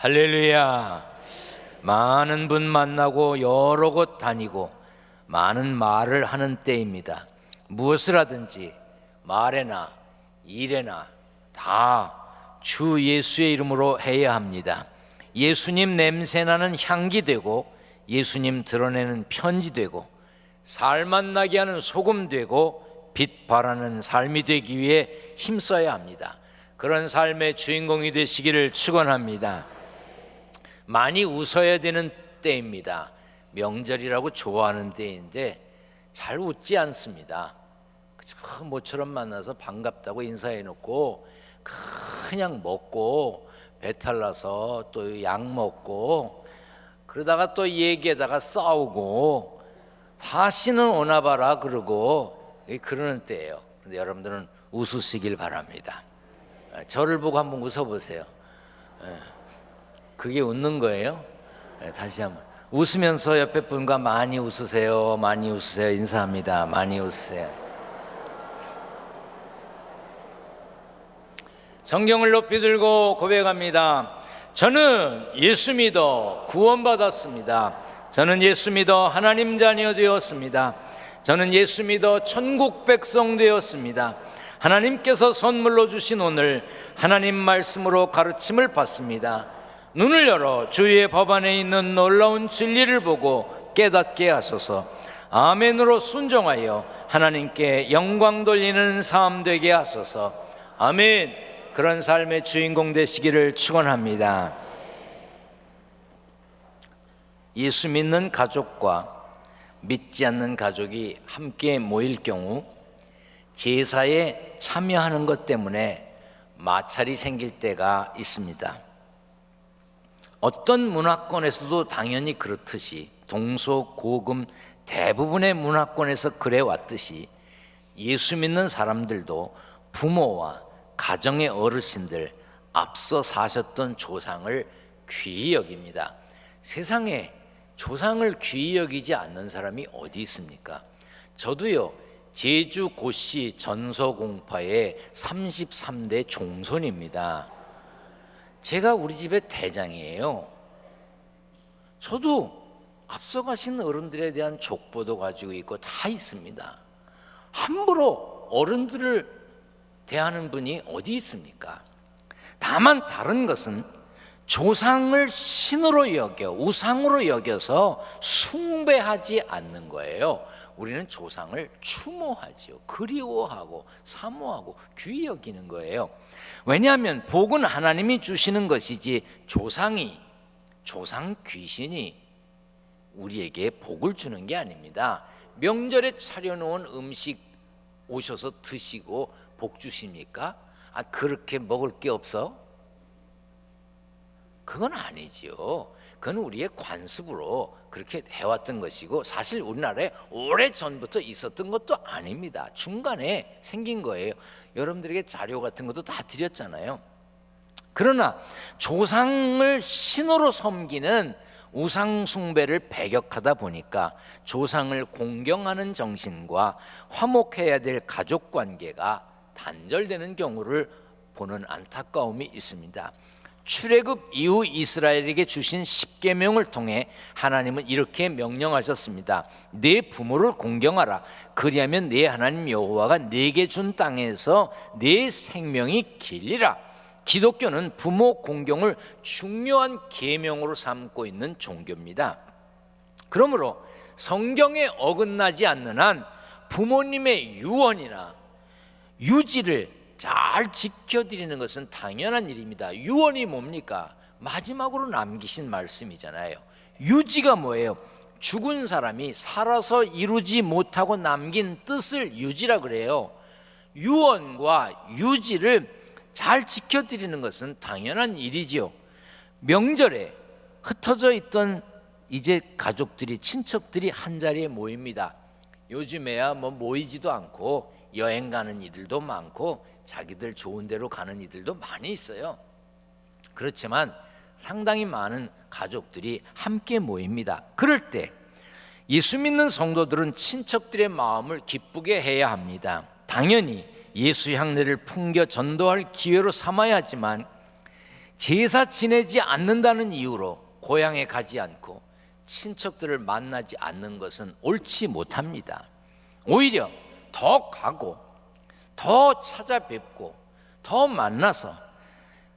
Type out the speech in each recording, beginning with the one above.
할렐루야. 많은 분 만나고 여러 곳 다니고 많은 말을 하는 때입니다. 무엇을 하든지 말에나 일에나 다 주 예수의 이름으로 해야 합니다. 예수님 냄새나는 향기 되고 예수님 드러내는 편지 되고 살맛 나게 하는 소금 되고 빛 발하는 삶이 되기 위해 힘써야 합니다. 그런 삶의 주인공이 되시기를 축원합니다. 많이 웃어야 되는 때입니다. 명절이라고 좋아하는 때인데 잘 웃지 않습니다. 모처럼 만나서 반갑다고 인사해 놓고 그냥 먹고 배탈 나서 또 약 먹고 그러다가 또 얘기하다가 싸우고 다시는 오나 봐라 그러고 그러는 때예요. 근데 여러분들은 웃으시길 바랍니다. 저를 보고 한번 웃어보세요. 그게 웃는 거예요. 다시 한번 웃으면서 옆에 분과 많이 웃으세요. 많이 웃으세요. 인사합니다. 많이 웃으세요. 성경을 높이 들고 고백합니다. 저는 예수 믿어 구원받았습니다. 저는 예수 믿어 하나님 자녀 되었습니다. 저는 예수 믿어 천국 백성 되었습니다. 하나님께서 선물로 주신 오늘 하나님 말씀으로 가르침을 받습니다. 눈을 열어 주의 법 안에 있는 놀라운 진리를 보고 깨닫게 하소서. 아멘으로 순종하여 하나님께 영광 돌리는 삶 되게 하소서. 아멘. 그런 삶의 주인공 되시기를 축원합니다. 예수 믿는 가족과 믿지 않는 가족이 함께 모일 경우 제사에 참여하는 것 때문에 마찰이 생길 때가 있습니다. 어떤 문화권에서도 당연히 그렇듯이 동서고금 대부분의 문화권에서 그래 왔듯이 예수 믿는 사람들도 부모와 가정의 어르신들, 앞서 사셨던 조상을 귀히 여깁니다. 세상에 조상을 귀히 여기지 않는 사람이 어디 있습니까? 저도요, 제주 고씨 전서공파의 33대 종손입니다. 제가 우리 집의 대장이에요. 저도 앞서 가신 어른들에 대한 족보도 가지고 있고 다 있습니다. 함부로 어른들을 대하는 분이 어디 있습니까? 다만 다른 것은 조상을 신으로 여겨 우상으로 여겨서 숭배하지 않는 거예요. 우리는 조상을 추모하지요. 그리워하고 사모하고 귀히 여기는 거예요. 왜냐하면 복은 하나님이 주시는 것이지 조상 귀신이 우리에게 복을 주는 게 아닙니다. 명절에 차려놓은 음식 오셔서 드시고 복 주십니까? 그렇게 먹을 게 없어? 그건 아니지요. 그건 우리의 관습으로 그렇게 해왔던 것이고 사실 우리나라에 오래전부터 있었던 것도 아닙니다. 중간에 생긴 거예요. 여러분들에게 자료 같은 것도 다 드렸잖아요. 그러나 조상을 신으로 섬기는 우상 숭배를 배격하다 보니까 조상을 공경하는 정신과 화목해야 될 가족 관계가 단절되는 경우를 보는 안타까움이 있습니다. 출애굽 이후 이스라엘에게 주신 십계명을 통해 하나님은 이렇게 명령하셨습니다. 내 부모를 공경하라. 그리하면 내 하나님 여호와가 내게 준 땅에서 내 생명이 길리라. 기독교는 부모 공경을 중요한 계명으로 삼고 있는 종교입니다. 그러므로 성경에 어긋나지 않는 한 부모님의 유언이나 유지를 잘 지켜드리는 것은 당연한 일입니다. 유언이 뭡니까? 마지막으로 남기신 말씀이잖아요. 유지가 뭐예요? 죽은 사람이 살아서 이루지 못하고 남긴 뜻을 유지라 그래요. 유언과 유지를 잘 지켜드리는 것은 당연한 일이지요. 명절에 흩어져 있던 이제 가족들이 친척들이 한자리에 모입니다. 요즘에야 모이지도 않고 여행 가는 이들도 많고 자기들 좋은 데로 가는 이들도 많이 있어요. 그렇지만 상당히 많은 가족들이 함께 모입니다. 그럴 때 예수 믿는 성도들은 친척들의 마음을 기쁘게 해야 합니다. 당연히 예수 향례를 풍겨 전도할 기회로 삼아야 하지만 제사 지내지 않는다는 이유로 고향에 가지 않고 친척들을 만나지 않는 것은 옳지 못합니다. 오히려 더 가고 더 찾아뵙고 더 만나서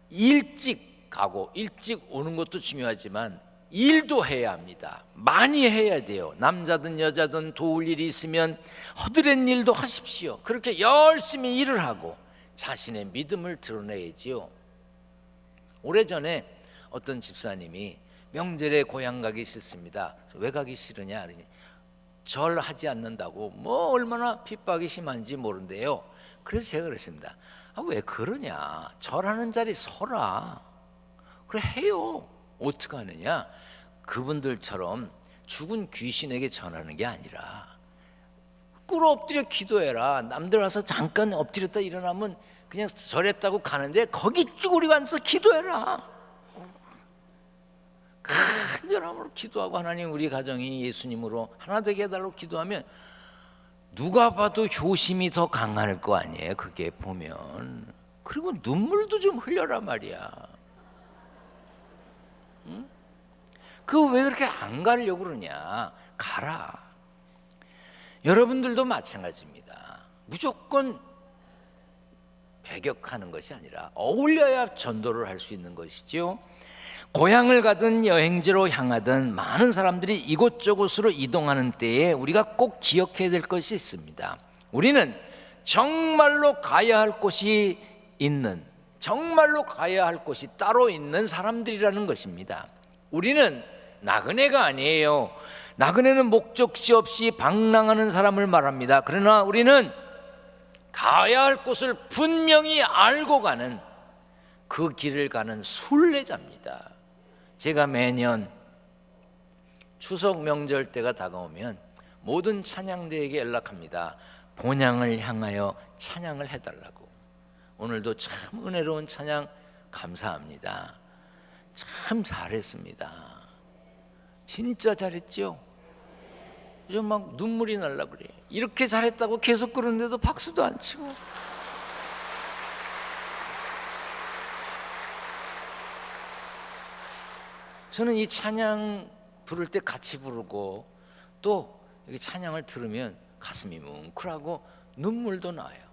일찍 가고 일찍 오는 것도 중요하지만 일도 해야 합니다. 많이 해야 돼요. 남자든 여자든 도울 일이 있으면 허드렛 일도 하십시오. 그렇게 열심히 일을 하고 자신의 믿음을 드러내야지요. 오래전에 어떤 집사님이 명절에 고향 가기 싫습니다. 왜 가기 싫으냐 그러니 절하지 않는다고 뭐 얼마나 핍박이 심한지 모른대요. 그래서 제가 그랬습니다. 왜 그러냐, 절하는 자리 서라. 그래 해요. 어떻게 하느냐, 그분들처럼 죽은 귀신에게 전하는 게 아니라 꿇어 엎드려 기도해라. 남들 와서 잠깐 엎드렸다 일어나면 그냥 절했다고 가는데 거기 쭈그리고 앉아서 기도해라. 간절함으로 기도하고 하나님 우리 가정이 예수님으로 하나 되게 해달라고 기도하면 누가 봐도 효심이 더 강할 거 아니에요. 그게 보면. 그리고 눈물도 좀 흘려라 말이야. 응? 그거 왜 그렇게 안 가려고 그러냐. 가라. 여러분들도 마찬가지입니다. 무조건 배격하는 것이 아니라 어울려야 전도를 할 수 있는 것이죠. 고향을 가든 여행지로 향하든 많은 사람들이 이곳저곳으로 이동하는 때에 우리가 꼭 기억해야 될 것이 있습니다. 우리는 정말로 가야 할 곳이 있는, 정말로 가야 할 곳이 따로 있는 사람들이라는 것입니다. 우리는 나그네가 아니에요. 나그네는 목적지 없이 방랑하는 사람을 말합니다. 그러나 우리는 가야 할 곳을 분명히 알고 가는, 그 길을 가는 순례자입니다. 제가 매년 추석 명절 때가 다가오면 모든 찬양대에게 연락합니다. 본향을 향하여 찬양을 해달라고. 오늘도 참 은혜로운 찬양 감사합니다. 참 잘했습니다. 진짜 잘했죠? 요즘 막 눈물이 날라 그래요. 이렇게 잘했다고 계속 그러는데도 박수도 안 치고. 저는 이 찬양 부를 때 같이 부르고 또 이렇게 찬양을 들으면 가슴이 뭉클하고 눈물도 나요.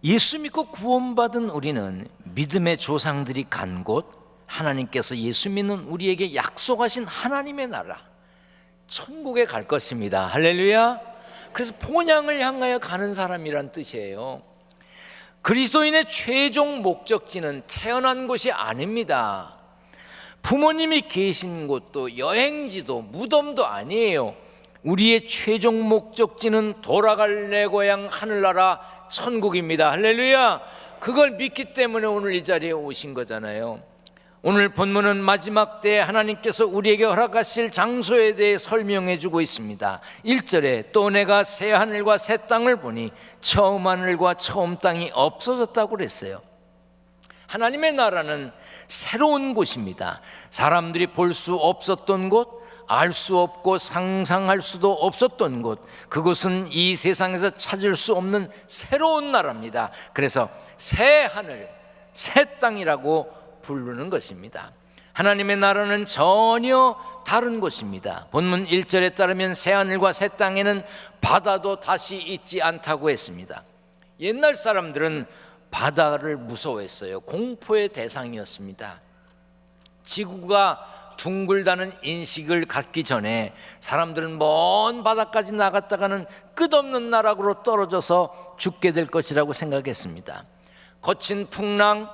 예수 믿고 구원받은 우리는 믿음의 조상들이 간 곳, 하나님께서 예수 믿는 우리에게 약속하신 하나님의 나라 천국에 갈 것입니다. 할렐루야. 그래서 본향을 향하여 가는 사람이란 뜻이에요. 그리스도인의 최종 목적지는 태어난 곳이 아닙니다. 부모님이 계신 곳도 여행지도 무덤도 아니에요. 우리의 최종 목적지는 돌아갈 내 고향 하늘나라 천국입니다. 할렐루야. 그걸 믿기 때문에 오늘 이 자리에 오신 거잖아요. 오늘 본문은 마지막 때 하나님께서 우리에게 허락하실 장소에 대해 설명해 주고 있습니다. 1절에 또 내가 새 하늘과 새 땅을 보니 처음 하늘과 처음 땅이 없어졌다고 그랬어요. 하나님의 나라는 새로운 곳입니다. 사람들이 볼 수 없었던 곳, 알 수 없고 상상할 수도 없었던 곳, 그곳은 이 세상에서 찾을 수 없는 새로운 나라입니다. 그래서 새 하늘, 새 땅이라고 부르는 것입니다. 하나님의 나라는 전혀 다른 곳입니다. 본문 1절에 따르면 새 하늘과 새 땅에는 바다도 다시 있지 않다고 했습니다. 옛날 사람들은 바다를 무서워했어요. 공포의 대상이었습니다. 지구가 둥글다는 인식을 갖기 전에 사람들은 먼 바다까지 나갔다가는 끝없는 나락으로 떨어져서 죽게 될 것이라고 생각했습니다. 거친 풍랑,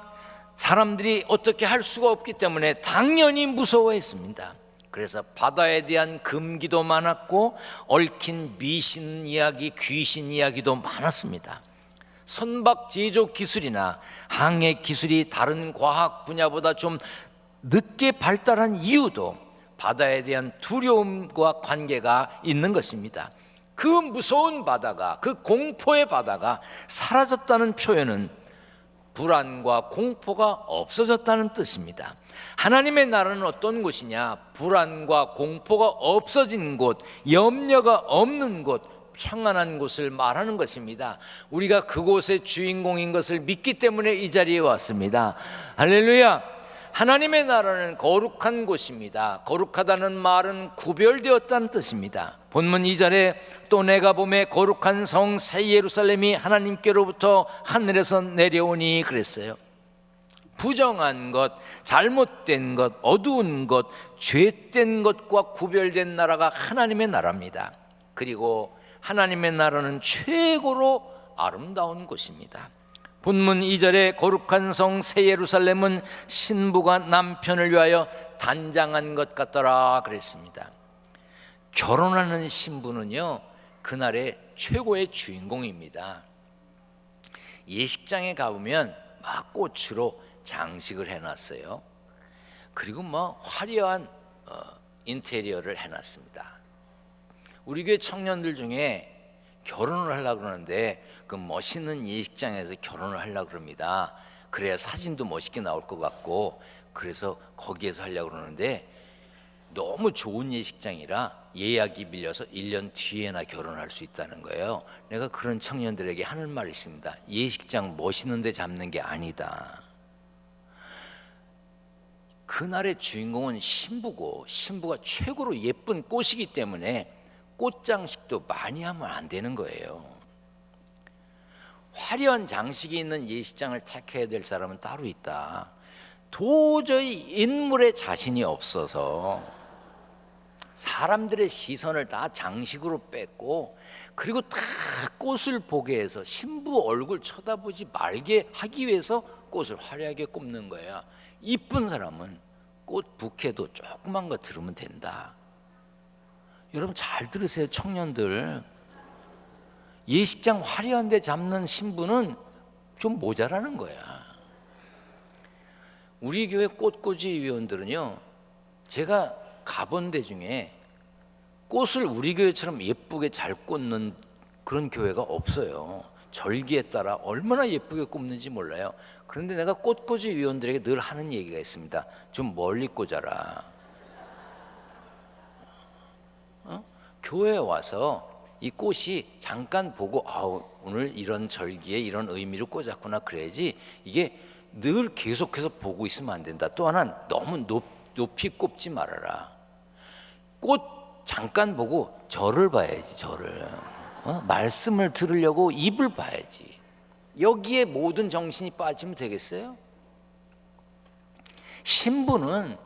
사람들이 어떻게 할 수가 없기 때문에 당연히 무서워했습니다. 그래서 바다에 대한 금기도 많았고 얽힌 미신 이야기, 귀신 이야기도 많았습니다. 선박 제조 기술이나 항해 기술이 다른 과학 분야보다 좀 늦게 발달한 이유도 바다에 대한 두려움과 관계가 있는 것입니다. 그 무서운 바다가, 그 공포의 바다가 사라졌다는 표현은 불안과 공포가 없어졌다는 뜻입니다. 하나님의 나라는 어떤 곳이냐? 불안과 공포가 없어진 곳, 염려가 없는 곳, 평안한 곳을 말하는 것입니다. 우리가 그곳의 주인공인 것을 믿기 때문에 이 자리에 왔습니다. 할렐루야. 하나님의 나라는 거룩한 곳입니다. 거룩하다는 말은 구별되었다는 뜻입니다. 본문 2절에 또 내가 보매 거룩한 성 새 예루살렘이 하나님께로부터 하늘에서 내려오니 그랬어요. 부정한 것, 잘못된 것, 어두운 것, 죄된 것과 구별된 나라가 하나님의 나라입니다. 그리고 하나님의 나라는 최고로 아름다운 곳입니다. 본문 2절에 거룩한 성 새 예루살렘은 신부가 남편을 위하여 단장한 것 같더라 그랬습니다. 결혼하는 신부는요, 그날의 최고의 주인공입니다. 예식장에 가보면 막 꽃으로 장식을 해놨어요. 그리고 뭐 화려한 인테리어를 해놨습니다. 우리 교회 청년들 중에 결혼을 하려고 그러는데 그 멋있는 예식장에서 결혼을 하려고 그럽니다. 그래야 사진도 멋있게 나올 것 같고, 그래서 거기에서 하려고 그러는데 너무 좋은 예식장이라 예약이 밀려서 1년 뒤에나 결혼할 수 있다는 거예요. 내가 그런 청년들에게 하는 말이 있습니다. 예식장 멋있는 데 잡는 게 아니다. 그날의 주인공은 신부고, 신부가 최고로 예쁜 꽃이기 때문에 꽃장식도 많이 하면 안 되는 거예요. 화려한 장식이 있는 예식장을 택해야 될 사람은 따로 있다. 도저히 인물에 자신이 없어서 사람들의 시선을 다 장식으로 뺏고, 그리고 다 꽃을 보게 해서 신부 얼굴 쳐다보지 말게 하기 위해서 꽃을 화려하게 꼽는 거야. 이쁜 사람은 꽃 부케도 조그만 거 들으면 된다. 여러분 잘 들으세요, 청년들. 예식장 화려한 데 잡는 신부는 좀 모자라는 거야. 우리 교회 꽃꽂이 위원들은요, 제가 가본 데 중에 꽃을 우리 교회처럼 예쁘게 잘 꽂는 그런 교회가 없어요. 절기에 따라 얼마나 예쁘게 꽂는지 몰라요. 그런데 내가 꽃꽂이 위원들에게 늘 하는 얘기가 있습니다. 좀 멀리 꽂아라. 교회에 와서 이 꽃이 잠깐 보고, 아우 오늘 이런 절기에 이런 의미로 꽂았구나 그래야지, 이게 늘 계속해서 보고 있으면 안 된다. 또 하나는 너무 높이 꼽지 말아라. 꽃 잠깐 보고 절을 봐야지. 절을 말씀을 들으려고 입을 봐야지. 여기에 모든 정신이 빠지면 되겠어요? 신부는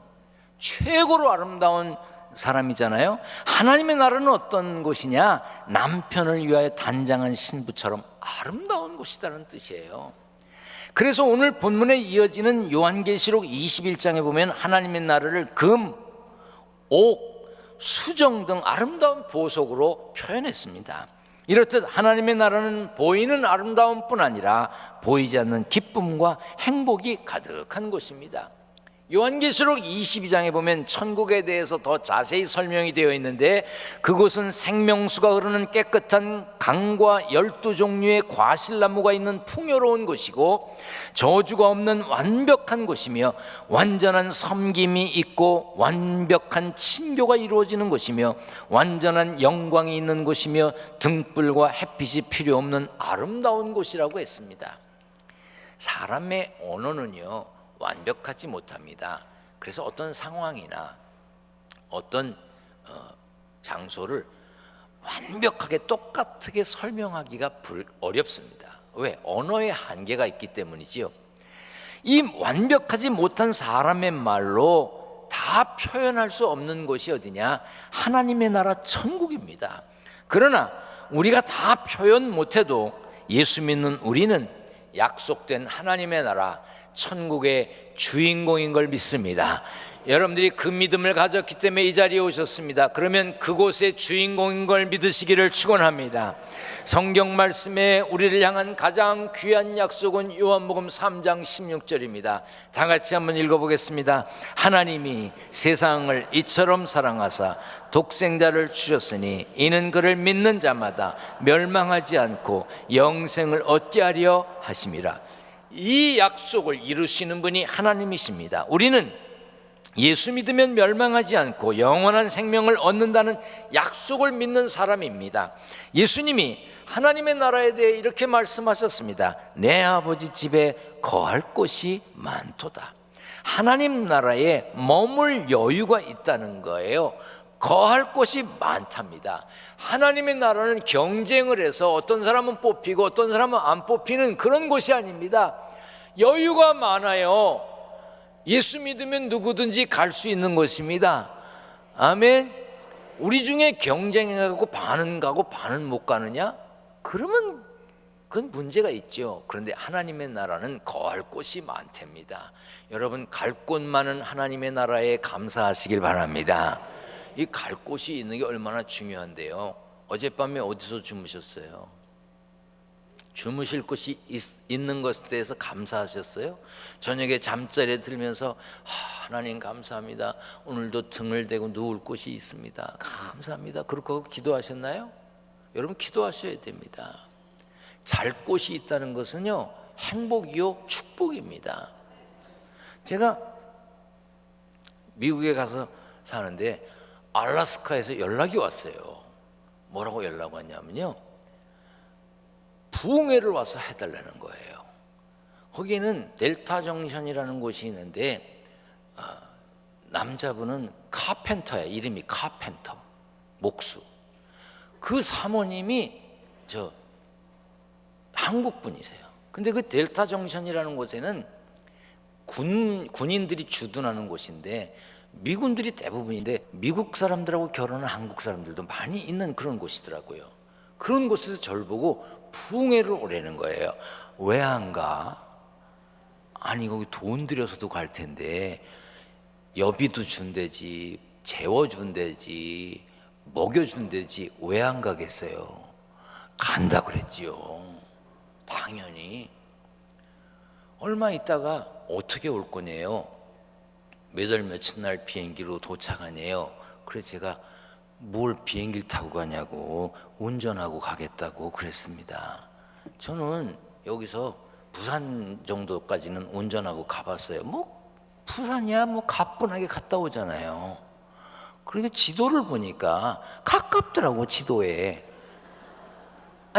최고로 아름다운 사람이잖아요. 하나님의 나라는 어떤 곳이냐? 남편을 위하여 단장한 신부처럼 아름다운 곳이라는 뜻이에요. 그래서 오늘 본문에 이어지는 요한계시록 21장에 보면 하나님의 나라를 금, 옥, 수정 등 아름다운 보석으로 표현했습니다. 이렇듯 하나님의 나라는 보이는 아름다움뿐 아니라 보이지 않는 기쁨과 행복이 가득한 곳입니다. 요한계시록 22장에 보면 천국에 대해서 더 자세히 설명이 되어 있는데, 그곳은 생명수가 흐르는 깨끗한 강과 12종류의 과실나무가 있는 풍요로운 곳이고, 저주가 없는 완벽한 곳이며, 완전한 섬김이 있고 완벽한 친교가 이루어지는 곳이며, 완전한 영광이 있는 곳이며, 등불과 햇빛이 필요 없는 아름다운 곳이라고 했습니다. 사람의 언어는요 완벽하지 못합니다. 그래서 어떤 상황이나 어떤 장소를 완벽하게 똑같게 설명하기가 어렵습니다. 왜? 언어의 한계가 있기 때문이지요. 이 완벽하지 못한 사람의 말로 다 표현할 수 없는 곳이 어디냐? 하나님의 나라 천국입니다. 그러나 우리가 다 표현 못해도 예수 믿는 우리는 약속된 하나님의 나라 천국의 주인공인 걸 믿습니다. 여러분들이 그 믿음을 가졌기 때문에 이 자리에 오셨습니다. 그러면 그곳의 주인공인 걸 믿으시기를 축원합니다. 성경 말씀에 우리를 향한 가장 귀한 약속은 요한복음 3장 16절입니다. 다 같이 한번 읽어보겠습니다. 하나님이 세상을 이처럼 사랑하사 독생자를 주셨으니 이는 그를 믿는 자마다 멸망하지 않고 영생을 얻게 하려 하심이라. 이 약속을 이루시는 분이 하나님이십니다. 우리는 예수 믿으면 멸망하지 않고 영원한 생명을 얻는다는 약속을 믿는 사람입니다. 예수님이 하나님의 나라에 대해 이렇게 말씀하셨습니다. 내 아버지 집에 거할 곳이 많도다. 하나님 나라에 머물 여유가 있다는 거예요. 거할 곳이 많답니다. 하나님의 나라는 경쟁을 해서 어떤 사람은 뽑히고 어떤 사람은 안 뽑히는 그런 곳이 아닙니다. 여유가 많아요. 예수 믿으면 누구든지 갈 수 있는 곳입니다. 아멘. 우리 중에 경쟁해가고 반은 가고 반은 못 가느냐? 그러면 그건 문제가 있죠. 그런데 하나님의 나라는 거할 곳이 많답니다. 여러분, 갈 곳 많은 하나님의 나라에 감사하시길 바랍니다. 이 갈 곳이 있는 게 얼마나 중요한데요. 어젯밤에 어디서 주무셨어요? 주무실 곳이 있는 것에 대해서 감사하셨어요? 저녁에 잠자리에 들면서 하나님 감사합니다. 오늘도 등을 대고 누울 곳이 있습니다. 감사합니다. 그렇게 하고 기도하셨나요? 여러분, 기도하셔야 됩니다. 잘 곳이 있다는 것은요, 행복이요 축복입니다. 제가 미국에 가서 사는데 알래스카에서 연락이 왔어요. 뭐라고 연락 왔냐면요, 부흥회를 와서 해달라는 거예요. 거기에는 델타 정션이라는 곳이 있는데 남자분은 카펜터야. 이름이 카펜터, 목수. 그 사모님이 한국 분이세요. 근데 그 델타 정션이라는 곳에는 군인들이 주둔하는 곳인데 미군들이 대부분인데 미국 사람들하고 결혼한 한국 사람들도 많이 있는 그런 곳이더라고요. 그런 곳에서 저를 보고 부흥회를 오라는 거예요. 왜 안 가? 아니, 거기 돈 들여서도 갈 텐데 여비도 준대지, 재워준대지, 먹여준대지, 왜 안 가겠어요? 간다 그랬지요. 당연히. 얼마 있다가 어떻게 올 거냐요? 몇 월 며칠 날 비행기로 도착하네요. 그래서 제가 뭘 비행기를 타고 가냐고, 운전하고 가겠다고 그랬습니다. 저는 여기서 부산 정도까지는 운전하고 가봤어요. 뭐 부산이야 뭐 가뿐하게 갔다 오잖아요. 그러니까 지도를 보니까 가깝더라고. 지도에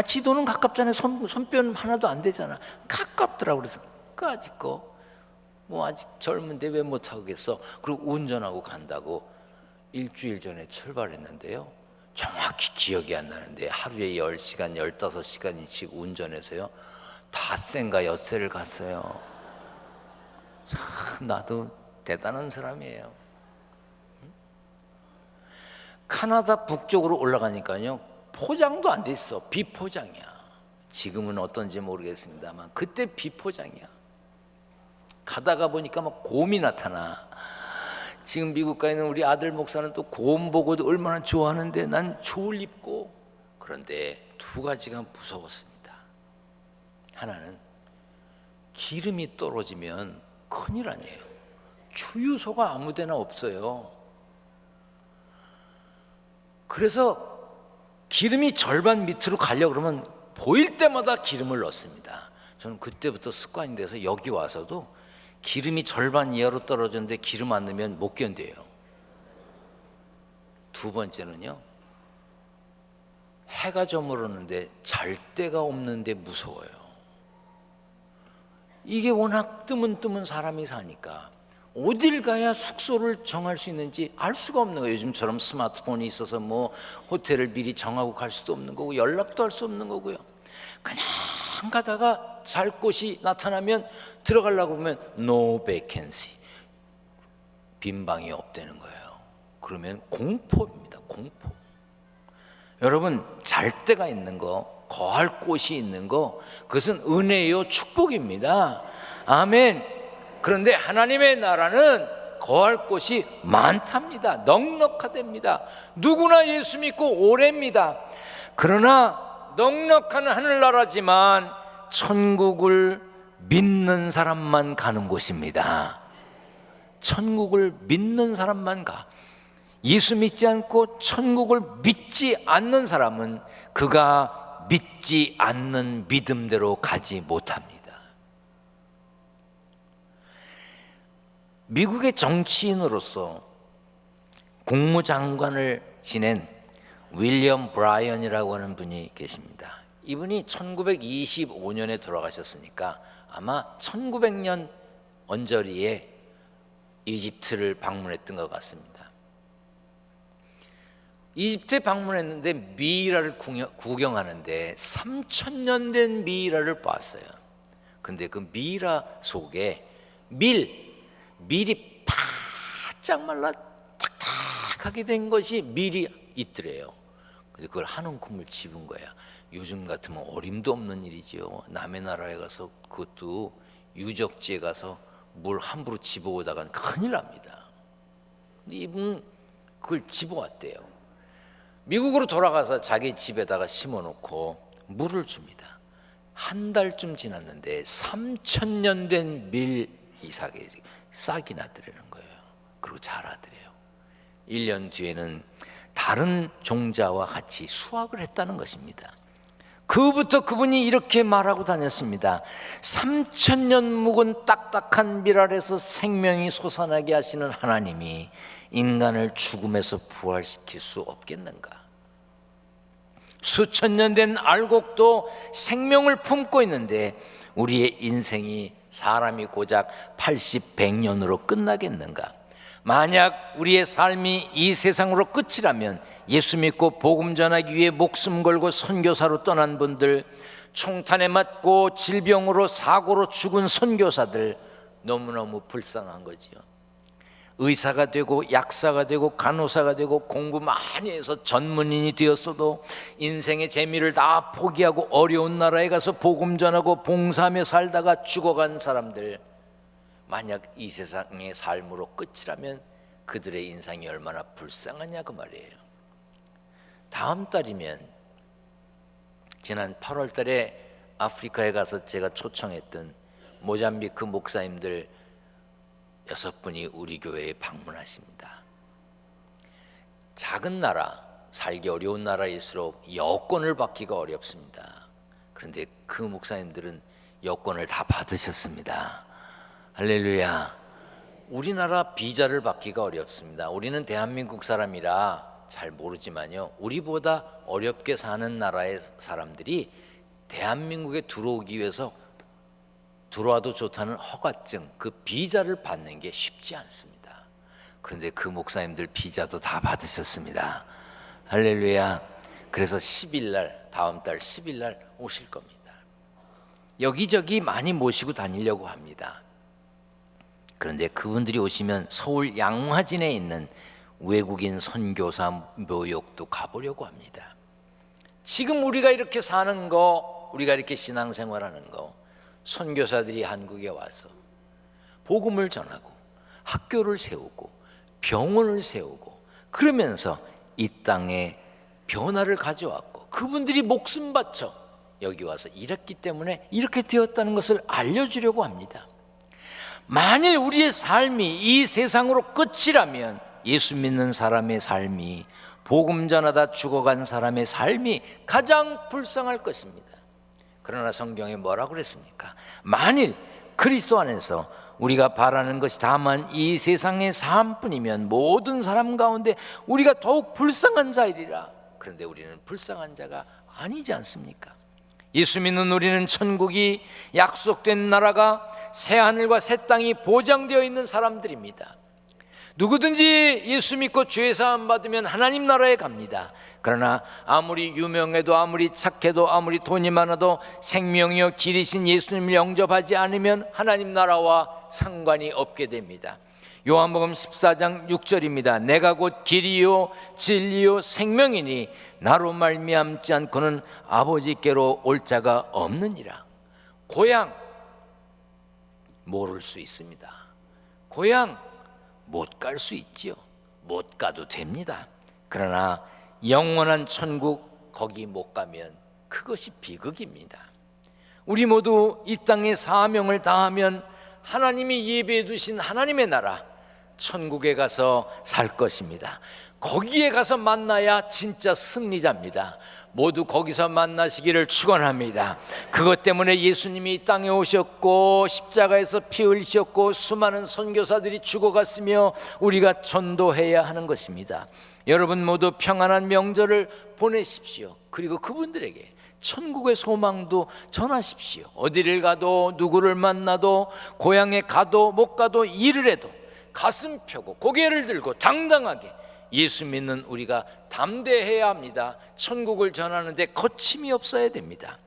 지도는 가깝잖아요. 손변 하나도 안 되잖아. 가깝더라고. 그래서 까짓 거 뭐 아직 젊은데 왜 못하겠어. 그리고 운전하고 간다고 일주일 전에 출발했는데요, 정확히 기억이 안 나는데 하루에 10시간, 15시간씩 운전해서요 닷새인가 엿새를 갔어요. 참, 나도 대단한 사람이에요. 카나다 북쪽으로 올라가니까요, 포장도 안 돼 있어. 비포장이야. 지금은 어떤지 모르겠습니다만 그때 비포장이야. 가다가 보니까 막 곰이 나타나. 지금 미국 가 있는 우리 아들 목사는 또 곰 보고도 얼마나 좋아하는데 난 조을 입고. 그런데 두 가지가 무서웠습니다. 하나는 기름이 떨어지면 큰일 아니에요. 주유소가 아무 데나 없어요. 그래서 기름이 절반 밑으로 가려고 그러면 보일 때마다 기름을 넣습니다. 저는 그때부터 습관이 돼서 여기 와서도 기름이 절반 이하로 떨어졌는데 기름 안 넣으면 못 견뎌요. 두 번째는요, 해가 저물었는데 잘 데가 없는데 무서워요. 이게 워낙 뜨문뜨문 사람이 사니까 어딜 가야 숙소를 정할 수 있는지 알 수가 없는 거예요. 요즘처럼 스마트폰이 있어서 뭐 호텔을 미리 정하고 갈 수도 없는 거고 연락도 할 수 없는 거고요. 그냥 가다가 잘 곳이 나타나면 들어가려고 하면 no vacancy, 빈 방이 없다는 거예요. 그러면 공포입니다. 공포. 여러분, 잘 데가 있는 거, 거할 곳이 있는 거, 그것은 은혜요 축복입니다. 아멘. 그런데 하나님의 나라는 거할 곳이 많답니다. 넉넉하답니다. 누구나 예수 믿고 오래입니다. 그러나 넉넉한 하늘나라지만 천국을 믿는 사람만 가는 곳입니다. 천국을 믿는 사람만 가. 예수 믿지 않고 천국을 믿지 않는 사람은 그가 믿지 않는 믿음대로 가지 못합니다. 미국의 정치인으로서 국무장관을 지낸 윌리엄 브라이언이라고 하는 분이 계십니다. 이분이 1925년에 돌아가셨으니까 아마 1900년 언저리에 이집트를 방문했던 것 같습니다. 이집트에 방문했는데 미이라를 구경하는데 3000년 된 미이라를 봤어요. 근데 그 미이라 속에 밀이 바짝 말라 탁탁하게 된 것이 밀이 있더래요. 근데 그걸 한 움큼을 집은 거야. 요즘 같으면 어림도 없는 일이지요. 남의 나라에 가서, 그것도 유적지에 가서 뭘 함부로 집어오다간 큰일 납니다. 근데 이분 그걸 집어왔대요. 미국으로 돌아가서 자기 집에다가 심어놓고 물을 줍니다. 한 달쯤 지났는데 3000년 된 밀 이삭이 싹이 나더라는 거예요. 그리고 자라더래요. 1년 뒤에는 다른 종자와 같이 수확을 했다는 것입니다. 그부터 그분이 이렇게 말하고 다녔습니다. 3000년 묵은 딱딱한 밀 아래서 생명이 솟아나게 하시는 하나님이 인간을 죽음에서 부활시킬 수 없겠는가? 수천 년 된 알곡도 생명을 품고 있는데 우리의 인생이 사람이 고작 80, 100년으로 끝나겠는가? 만약 우리의 삶이 이 세상으로 끝이라면 예수 믿고 복음 전하기 위해 목숨 걸고 선교사로 떠난 분들, 총탄에 맞고 질병으로 사고로 죽은 선교사들, 너무너무 불쌍한 거지요. 의사가 되고 약사가 되고 간호사가 되고 공부 많이 해서 전문인이 되었어도 인생의 재미를 다 포기하고 어려운 나라에 가서 복음 전하고 봉사하며 살다가 죽어간 사람들, 만약 이 세상의 삶으로 끝이라면 그들의 인생이 얼마나 불쌍하냐 그 말이에요. 다음 달이면, 지난 8월 달에 아프리카에 가서 제가 초청했던 모잠비크 목사님들 6분이 우리 교회에 방문하십니다. 작은 나라, 살기 어려운 나라일수록 여권을 받기가 어렵습니다. 그런데 그 목사님들은 여권을 다 받으셨습니다. 할렐루야. 우리나라 비자를 받기가 어렵습니다. 우리는 대한민국 사람이라 잘 모르지만요, 우리보다 어렵게 사는 나라의 사람들이 대한민국에 들어오기 위해서 들어와도 좋다는 허가증, 그 비자를 받는 게 쉽지 않습니다. 그런데 그 목사님들 비자도 다 받으셨습니다. 할렐루야. 그래서 10일 날, 다음 달 10일 날 오실 겁니다. 여기저기 많이 모시고 다니려고 합니다. 그런데 그분들이 오시면 서울 양화진에 있는 외국인 선교사 묘역도 가보려고 합니다. 지금 우리가 이렇게 사는 거, 우리가 이렇게 신앙생활하는 거, 선교사들이 한국에 와서 복음을 전하고 학교를 세우고 병원을 세우고 그러면서 이 땅에 변화를 가져왔고 그분들이 목숨 바쳐 여기 와서 일했기 때문에 이렇게 되었다는 것을 알려주려고 합니다. 만일 우리의 삶이 이 세상으로 끝이라면 예수 믿는 사람의 삶이, 복음 전하다 죽어간 사람의 삶이 가장 불쌍할 것입니다. 그러나 성경에 뭐라고 그랬습니까? 만일 그리스도 안에서 우리가 바라는 것이 다만 이 세상의 삶뿐이면 모든 사람 가운데 우리가 더욱 불쌍한 자이리라. 그런데 우리는 불쌍한 자가 아니지 않습니까? 예수 믿는 우리는 천국이 약속된 나라가 새하늘과 새 땅이 보장되어 있는 사람들입니다. 누구든지 예수 믿고 죄 사함 받으면 하나님 나라에 갑니다. 그러나 아무리 유명해도 아무리 착해도 아무리 돈이 많아도 생명이요 길이신 예수님을 영접하지 않으면 하나님 나라와 상관이 없게 됩니다. 요한복음 14장 6절입니다. 내가 곧 길이요 진리요 생명이니 나로 말미암지 않고는 아버지께로 올 자가 없느니라. 고향 모를 수 있습니다. 고향 못 갈 수 있지요. 못 가도 됩니다. 그러나 영원한 천국 거기 못 가면 그것이 비극입니다. 우리 모두 이 땅의 사명을 다하면 하나님이 예배해 두신 하나님의 나라 천국에 가서 살 것입니다. 거기에 가서 만나야 진짜 승리자입니다. 모두 거기서 만나시기를 축원합니다. 그것 때문에 예수님이 이 땅에 오셨고 십자가에서 피 흘리셨고 수많은 선교사들이 죽어갔으며 우리가 전도해야 하는 것입니다. 여러분 모두 평안한 명절을 보내십시오. 그리고 그분들에게 천국의 소망도 전하십시오. 어디를 가도 누구를 만나도 고향에 가도 못 가도 일을 해도 가슴 펴고 고개를 들고 당당하게 예수 믿는 우리가 담대해야 합니다. 천국을 전하는데 거침이 없어야 됩니다.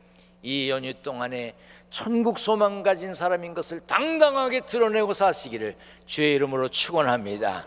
이 연휴 동안에 천국 소망 가진 사람인 것을 당당하게 드러내고 사시기를 주의 이름으로 축원합니다.